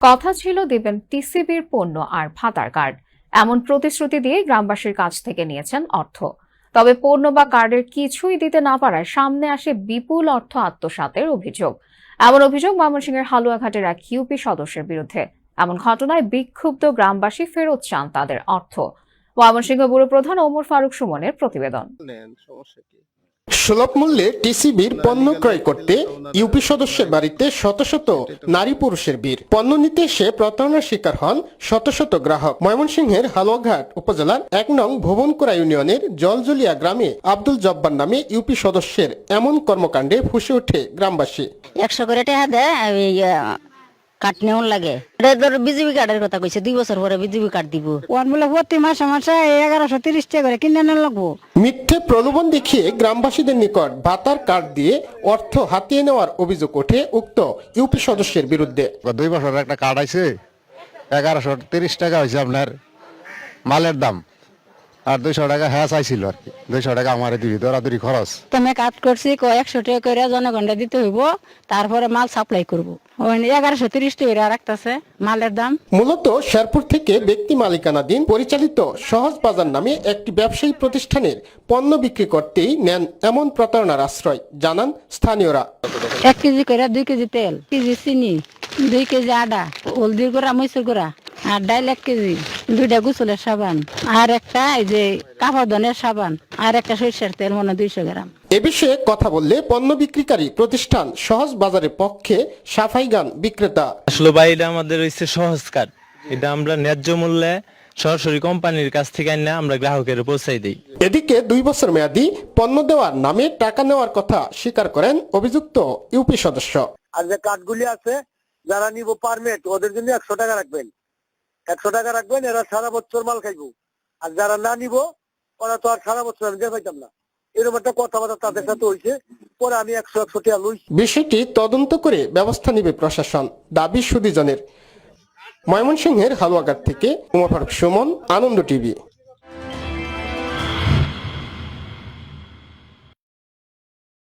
কথা ছিল দেবেন টিসিবির পণ্য আর ভাতার কার্ড, এমন প্রতিশ্রুতি দিয়ে গ্রামবাসীর কাছ থেকে নিয়েছেন অর্থ। তবে পণ্য বা কার্ডের কিছুই দিতে না পারায় সামনে আসে বিপুল অর্থ আত্মসাতের অভিযোগ। এমন অভিযোগ ময়মনসিংহের হালুয়াঘাটের এক ইউপি সদস্যের বিরুদ্ধে। এমন ঘটনায় বিক্ষুব্ধ গ্রামবাসী ফেরত চান তাদের অর্থ। ময়মনসিংহ ব্যুরো প্রধান ওমর ফারুক সুমনের প্রতিবেদন। সুলভ মূল্যে টিসিবির পণ্য ক্রয় করতে ইউপি সদস্যের বাড়িতে শত শত নারী পুরুষের ভিড়। পণ্য নিতে এসে প্রতারণার শিকার হন শত শত গ্রাহক। ময়মনসিংহের হালুয়াঘাট উপজেলার ১ নং ভুবনকুড়া ইউনিয়নের জলজলিয়া গ্রামে আব্দুল জব্বার নামে ইউপি সদস্যের এমন কর্মকাণ্ডে ফুঁসে ওঠে গ্রামবাসী। 100 করে টাকা দেয় কার্ড নেওয়ার লাগে। বিজেপি কার্ডের কথা কইছে, 2 বছর পরে বিজেপি কার্ড দিব। ওয়ান বলে প্রতি মাসে মাসে 1130 টাকা করে কিনে আনা লাগবো। মিথ্যে প্রলোভন দেখিয়ে গ্রামবাসীদের নিকট ভাতার কার্ড দিয়ে অর্থ হাতিয়ে নেওয়ার অভিযোগ ওঠে উক্ত ইউপি সদস্যের বিরুদ্ধে। 2 বছর একটা কার্ড আইছে, 1130 টাকা হয়েছে আপনার মালের দাম, আর 200 টাকা হ্যাঁ চাইছিল আর কি। 200 টাকা আমার দিবি, দৌড়াদৌড়ি খরচ। তুমি কাজ করছি 100 টাকা করে জনগণটা দিতে হইব, তারপরে মাল সাপ্লাই করবো। 1130 টাকা রাখতেছে মালের দাম। মূলত শেরপুর থেকে ব্যক্তি মালিকানাধীন পরিচালিত সহজ বাজার নামে একটি ব্যবসায়ী প্রতিষ্ঠানের পণ্য বিক্রি করতেই নেন এমন প্রতারণার আশ্রয়, জানান স্থানীয়রা। 1 কেজি করে 2 কেজি তেল, কেজি চিনি, 2 কেজি আদা, হলদির গুঁড়া, মরিচের গুঁড়া, আর ডাইল 1 কেজি, 2টা গোসলের সাবান, আর একটা এই যে কাপড় ধনের সাবান, আর একটা সরিষার তেল 200 গ্রাম। এ বিষয়ে কথা বললে পণ্য বিক্রিকারী প্রতিষ্ঠান সহজ বাজারের পক্ষে সাফাই গান বিক্রেতা। আসলে ভাই, এটা আমাদের হচ্ছে সহজ কার্ড। এটা আমরা ন্যায্য মূল্যে সরাসরি কোম্পানির কাছ থেকে এনে আমরা গ্রাহকের পৌঁছাই দিই। এদিকে 2 বছর মেয়াদী পণ্য দেওয়ার নামে টাকা নেওয়ার কথা স্বীকার করেন অভিযুক্ত ইউপি সদস্য। আর যে কার্ডগুলি আছে, যারা নিব পারমিট, ওদের জন্য 100 টাকা রাখবেন। 100 টাকা রাখবেন, এরা সারা বছর মাল খাইবো। আর যারা না নিব, ওরা তো আর সারা বছর আমি দিয়ে পাইতাম না। এরকম একটা কথাবার্তা তাদের সাথে হয়েছে। পরে আমি 100 টাকা লইছি। বিষয়টি তদন্ত করে ব্যবস্থা নেবে প্রশাসন, দাবি সুধীজনের। ময়মনসিংহের হালুয়াঘাট থেকে ওমর ফারুক সুমন, আনন্দ টিভি।